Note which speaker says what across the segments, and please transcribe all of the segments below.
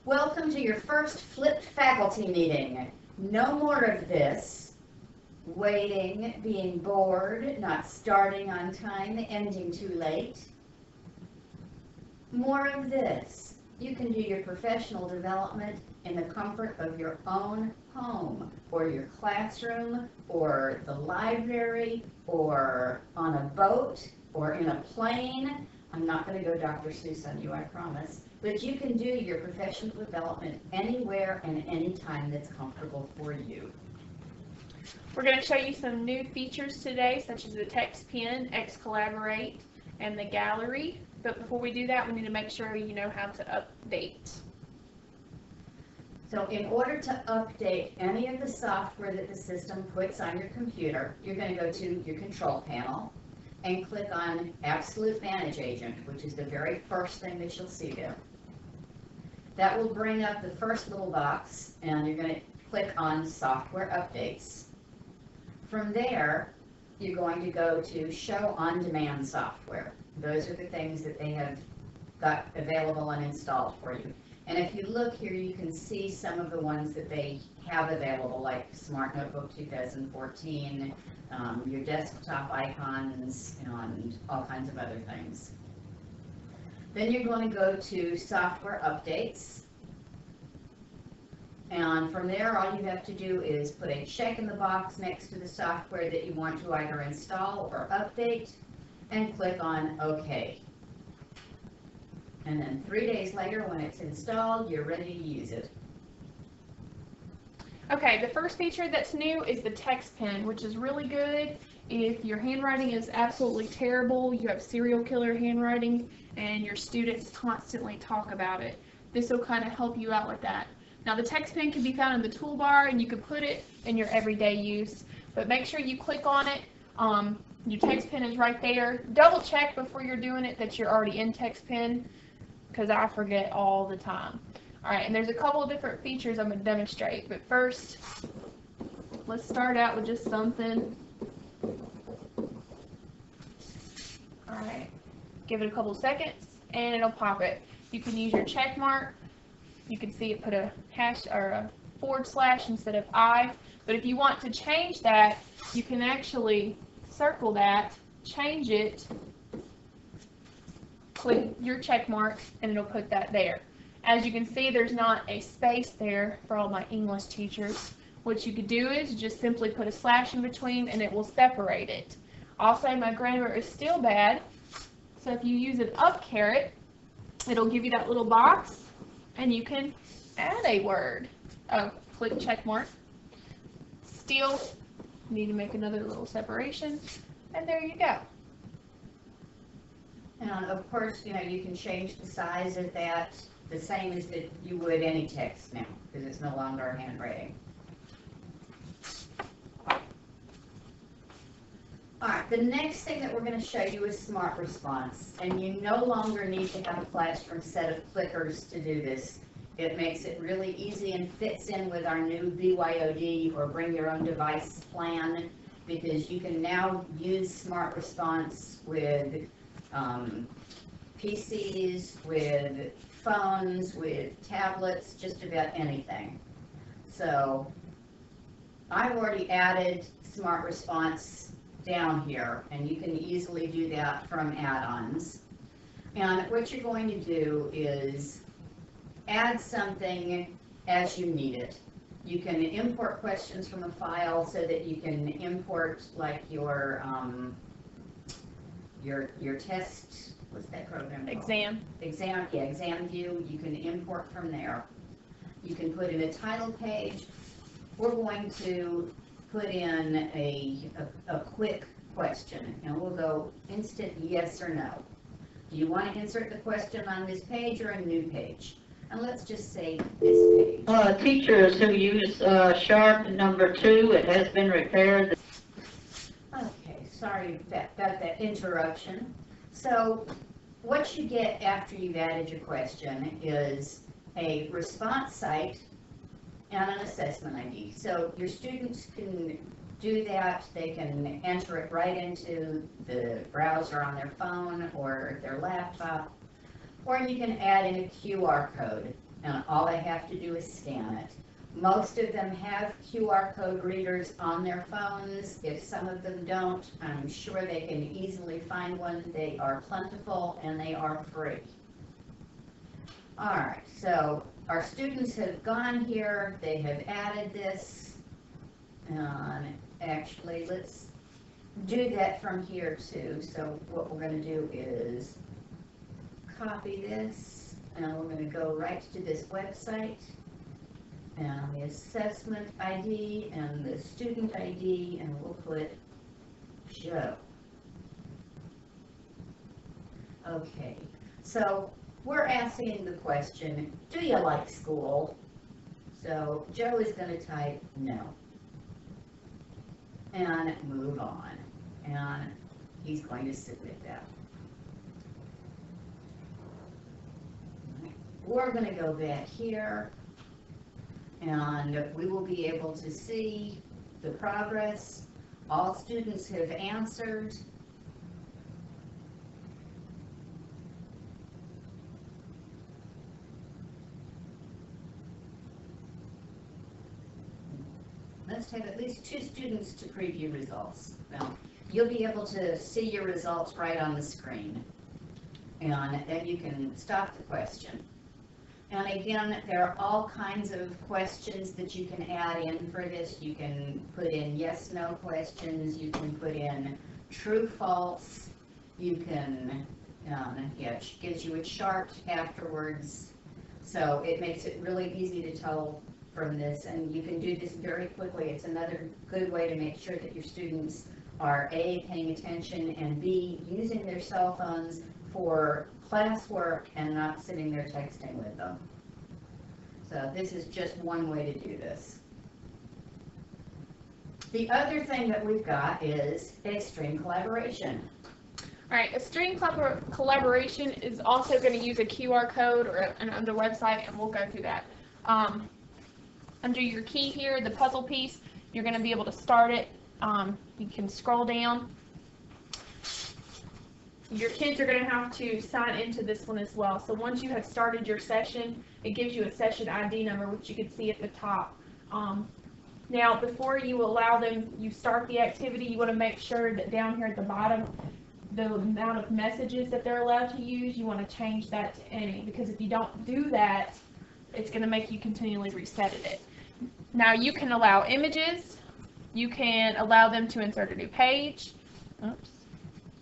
Speaker 1: Welcome to your first flipped faculty meeting. No more of this. Waiting, being bored, not starting on time, ending too late. More of this. You can do your professional development in the comfort of your own home, or your classroom, or the library, or on a boat, or in a plane. I'm not going to go Dr. Seuss on you, I promise. But you can do your professional development anywhere and anytime that's comfortable for you.
Speaker 2: We're going to show you some new features today, such as the text pen, X-Collaborate, and the gallery. But before we do that, we need to make sure you know how to update.
Speaker 1: So in order to update any of the software that the system puts on your computer, you're going to go to your control panel and click on Absolute Manage Agent, which is the very first thing that you'll see there. That will bring up the first little box, and you're going to click on Software Updates. From there, you're going to go to Show On-Demand Software. Those are the things that they have got available and installed for you. And if you look here, you can see some of the ones that they have available, like Smart Notebook 2014, your desktop icons, and all kinds of other things. Then you're going to go to Software Updates. And from there, all you have to do is put a check in the box next to the software that you want to either install or update, and click on OK. And then 3 days later, when it's installed, you're ready to use it.
Speaker 2: Okay, the first feature that's new is the text pen, which is really good if your handwriting is absolutely terrible, you have serial killer handwriting, and your students constantly talk about it. This will kind of help you out with that. Now, the text pen can be found in the toolbar, and you can put it in your everyday use, but make sure you click on it. Your text pen is right there. Double check before you're doing it that you're already in text pen, because I forget all the time. Alright, and there's a couple of different features I'm going to demonstrate, but first, let's start out with just something. Alright, give it a couple seconds, and it'll pop it. You can use your check mark. You can see it put a hash or a / instead of I, but if you want to change that, you can actually circle that, change it, click your check mark, and it'll put that there. As you can see, there's not a space there for all my English teachers. What you could do is just simply put a / in between, and it will separate it. Also, my grammar is still bad, so if you use an up caret, it'll give you that little box, and you can add a word. Oh, click check mark. Still need to make another little separation, and there you go.
Speaker 1: And of course, you can change the size of that the same as that you would any text now, because it's no longer handwriting. Alright, the next thing that we're going to show you is Smart Response, and you no longer need to have a classroom set of clickers to do this. It makes it really easy and fits in with our new BYOD, or Bring Your Own Device plan, because you can now use Smart Response with PCs, with phones, with tablets, just about anything. So I've already added Smart Response down here, and you can easily do that from add-ons. And what you're going to do is add something as you need it. You can import questions from a file so that you can import like your test, what's that program called?
Speaker 2: Exam.
Speaker 1: Exam view, you can import from there. You can put in a title page. We're going to put in a quick question, and we'll go instant yes or no. Do you want to insert the question on this page or a new page? And let's just say this page.
Speaker 3: Teachers who use Sharp number 2, it has been repaired.
Speaker 1: Okay, sorry about that interruption. So what you get after you've added your question is a response site and an assessment ID. So your students can do that. They can enter it right into the browser on their phone or their laptop, or you can add in a QR code. and all they have to do is scan it. Most of them have QR code readers on their phones. If some of them don't, I'm sure they can easily find one. They are plentiful and they are free. All right, so our students have gone here, they have added this, and actually let's do that from here too. So what we're going to do is copy this, and we're going to go right to this website, and the assessment ID and the student ID, and we'll put Joe. Okay, so we're asking the question, do you like school? So Joe is going to type no, and move on, and he's going to submit that. We're going to go back here, and we will be able to see the progress. All students have answered. Let's have at least 2 students to preview results. Now, you'll be able to see your results right on the screen, and then you can stop the question. And again, there are all kinds of questions that you can add in for this. You can put in yes, no questions. You can put in true, false. You can, it gives you a chart afterwards. So it makes it really easy to tell from this, and you can do this very quickly. It's another good way to make sure that your students are A, paying attention, and B, using their cell phones for classwork and not sitting there texting with them. So this is just one way to do this. The other thing that we've got is extreme collaboration.
Speaker 2: All right, extreme collaboration is also going to use a QR code or another website, and we'll go through that. Under your key here, the puzzle piece, you're going to be able to start it. You can scroll down. Your kids are going to have to sign into this one as well. So once you have started your session, it gives you a session ID number, which you can see at the top. Now, before you allow them, you start the activity, you want to make sure that down here at the bottom, the amount of messages that they're allowed to use, you want to change that to any, because if you don't do that, it's going to make you continually reset it. Now, you can allow images. You can allow them to insert a new page. Oops.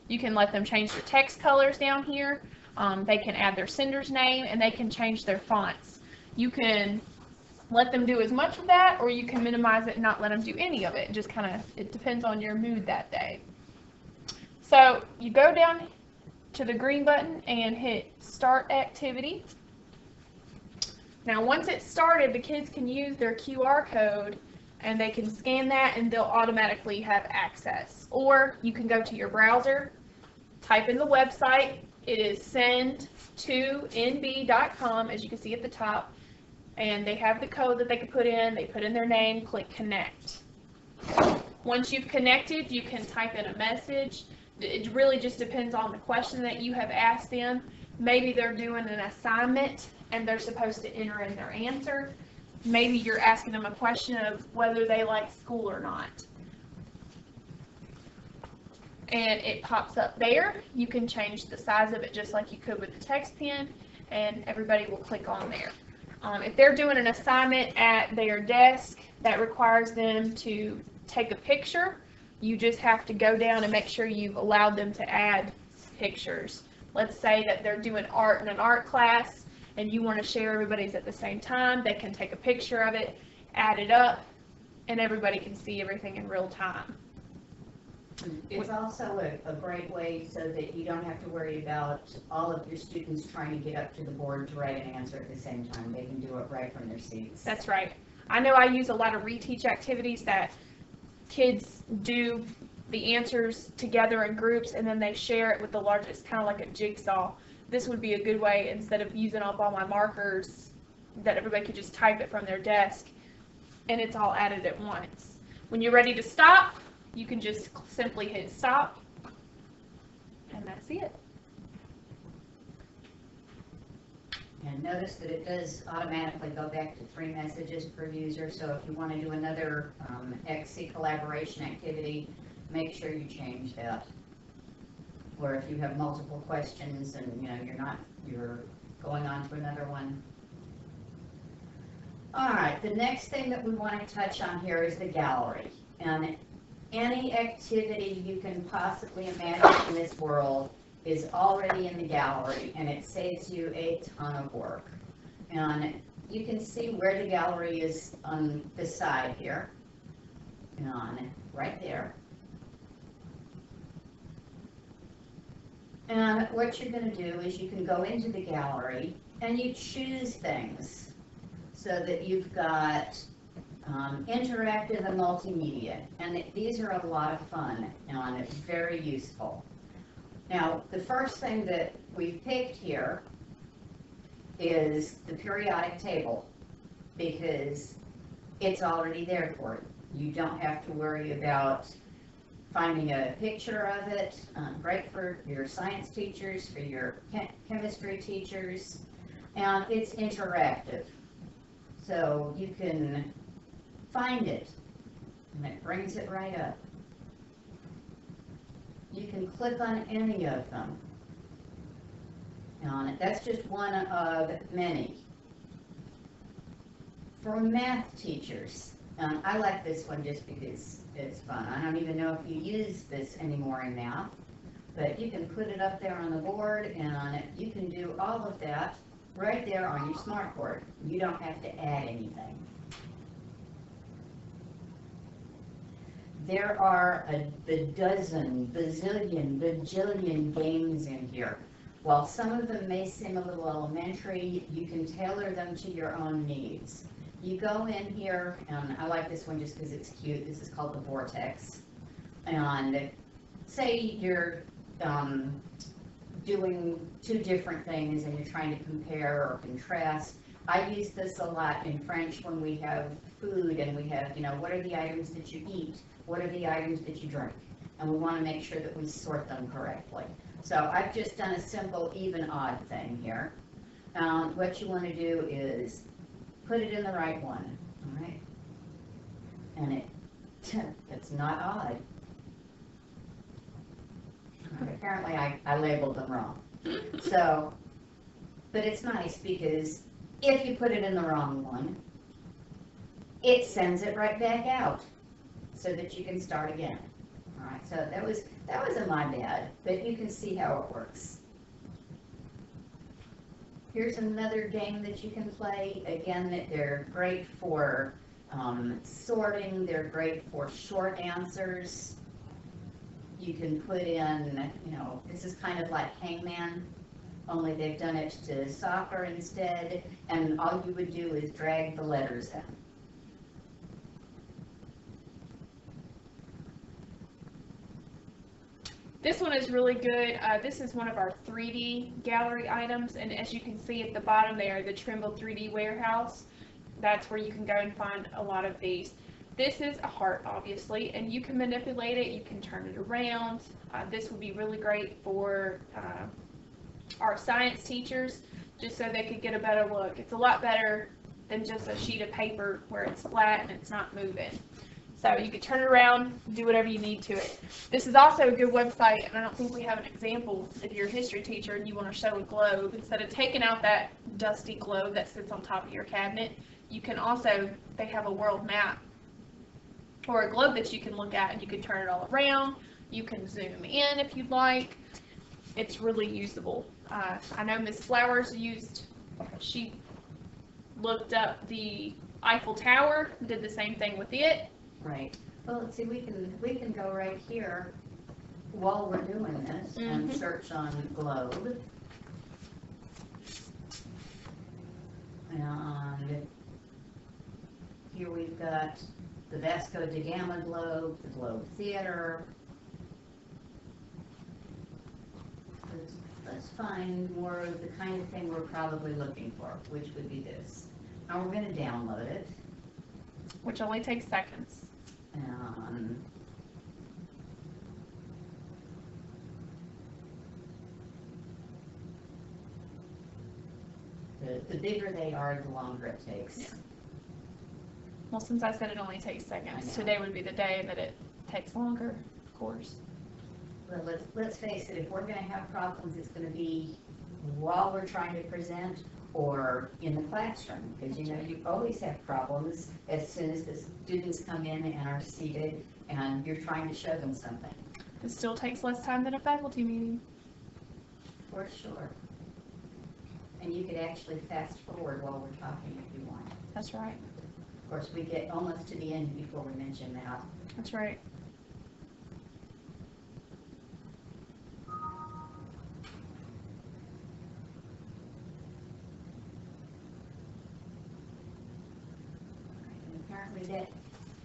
Speaker 2: You can let them change their text colors down here. They can add their sender's name, and they can change their fonts. You can let them do as much of that, or you can minimize it and not let them do any of it. Just kind of, it depends on your mood that day. So you go down to the green button and hit Start Activity. Now, once it's started, the kids can use their QR code, and they can scan that, and they'll automatically have access. Or you can go to your browser, type in the website. It is send2nb.com, as you can see at the top, and they have the code that they can put in. They put in their name, click Connect. Once you've connected, you can type in a message. It really just depends on the question that you have asked them. Maybe they're doing an assignment, and they're supposed to enter in their answer. Maybe you're asking them a question of whether they like school or not. And it pops up there. You can change the size of it just like you could with the text pen, and everybody will click on there. If they're doing an assignment at their desk that requires them to take a picture, you just have to go down and make sure you've allowed them to add pictures. Let's say that they're doing art in an art class, and you want to share everybody's at the same time. They can take a picture of it, add it up, and everybody can see everything in real time.
Speaker 1: It's also a great way so that you don't have to worry about all of your students trying to get up to the board to write an answer at the same time. They can do it right from their seats.
Speaker 2: That's right. I know I use a lot of reteach activities that kids do the answers together in groups, and then they share it with the largest, kind of like a jigsaw. This would be a good way, instead of using up all my markers, that everybody could just type it from their desk, and it's all added at once. When you're ready to stop, you can just simply hit stop, and that's it.
Speaker 1: And notice that it does automatically go back to 3 messages per user, so if you want to do another XC collaboration activity, make sure you change that. Or if you have multiple questions and you're going on to another one. All right, the next thing that we want to touch on here is the gallery. And any activity you can possibly imagine in this world is already in the gallery, and it saves you a ton of work. And you can see where the gallery is on this side here, and right there. And what you're going to do is you can go into the gallery and you choose things so that you've got interactive and multimedia. And these are a lot of fun and it's very useful. Now, the first thing that we've picked here is the periodic table because it's already there for you. You don't have to worry about finding a picture of it. Great for your science teachers, for your chemistry teachers, and it's interactive. So you can find it, and it brings it right up. You can click on any of them. And that's just one of many. For math teachers, I like this one just because it's fun. I don't even know if you use this anymore in math, but you can put it up there on the board and you can do all of that right there on your smartboard. You don't have to add anything. There are a dozen, bazillion, bajillion games in here. While some of them may seem a little elementary, you can tailor them to your own needs. You go in here, and I like this one just because it's cute. This is called the Vortex. And say you're doing 2 different things and you're trying to compare or contrast. I use this a lot in French when we have food and we have, what are the items that you eat? What are the items that you drink? And we want to make sure that we sort them correctly. So I've just done a simple even odd thing here. What you want to do is put it in the right one, all right? And it's not odd. Apparently I labeled them wrong. So, but it's nice because if you put it in the wrong one, it sends it right back out so that you can start again. All right, so that wasn't my bad, but you can see how it works. Here's another game that you can play. Again, they're great for sorting. They're great for short answers. You can put in, this is kind of like Hangman, only they've done it to soccer instead, and all you would do is drag the letters in.
Speaker 2: This one is really good. This is one of our 3D gallery items, and as you can see at the bottom there, the Trimble 3D warehouse, that's where you can go and find a lot of these. This is a heart, obviously, and you can manipulate it, you can turn it around. This would be really great for our science teachers, just so they could get a better look. It's a lot better than just a sheet of paper where it's flat and it's not moving. So you can turn it around, do whatever you need to it. This is also a good website, and I don't think we have an example. If you're a history teacher and you want to show a globe, instead of taking out that dusty globe that sits on top of your cabinet, you can also, they have a world map or a globe that you can look at, and you can turn it all around. You can zoom in if you'd like. It's really usable. I know Miss Flowers she looked up the Eiffel Tower, did the same thing with it.
Speaker 1: Right. Well, let's see, we can go right here while we're doing this and search on globe. And here we've got the Vasco da Gama globe, the Globe Theater. Let's find more of the kind of thing we're probably looking for, which would be this. Now we're going to download it.
Speaker 2: Which only takes seconds.
Speaker 1: The the bigger they are, the longer it takes.
Speaker 2: Yeah. Well, since I said it only takes
Speaker 1: I
Speaker 2: seconds,
Speaker 1: know.
Speaker 2: today would be the day that it takes longer, of course.
Speaker 1: But let's face it, if we're gonna have problems, it's gonna be while we're trying to present or in the classroom. Because you know, you always have problems as soon as the students come in and are seated and you're trying to show them something.
Speaker 2: It still takes less time than a faculty meeting.
Speaker 1: For sure. And you could actually fast forward while we're talking if you want.
Speaker 2: That's right.
Speaker 1: Of course, we get almost to the end before we mention that.
Speaker 2: That's right.
Speaker 1: And apparently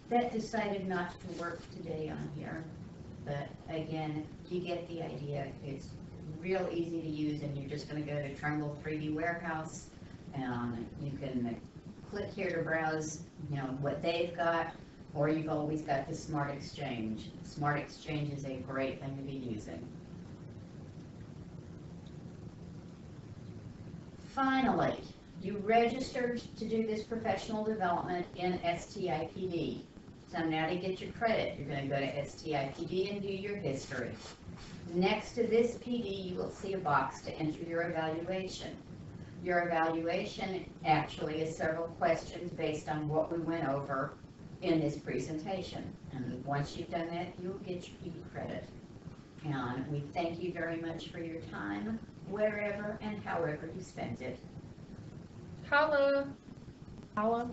Speaker 1: that decided not to work today on here. But again, you get the idea. It's real easy to use, and you're just going to go to Trimble 3D Warehouse, and you can click here to browse, you know, what they've got, or you've always got the Smart Exchange. Smart Exchange is a great thing to be using. Finally, you registered to do this professional development in STIPD. So now to get your credit, you're going to go to STIPD and do your history. Next to this PD, you will see a box to enter your evaluation. Your evaluation actually is several questions based on what we went over in this presentation. And once you've done that, you'll get your PD credit. And we thank you very much for your time, wherever and however you spent it.
Speaker 2: Holla. Holla.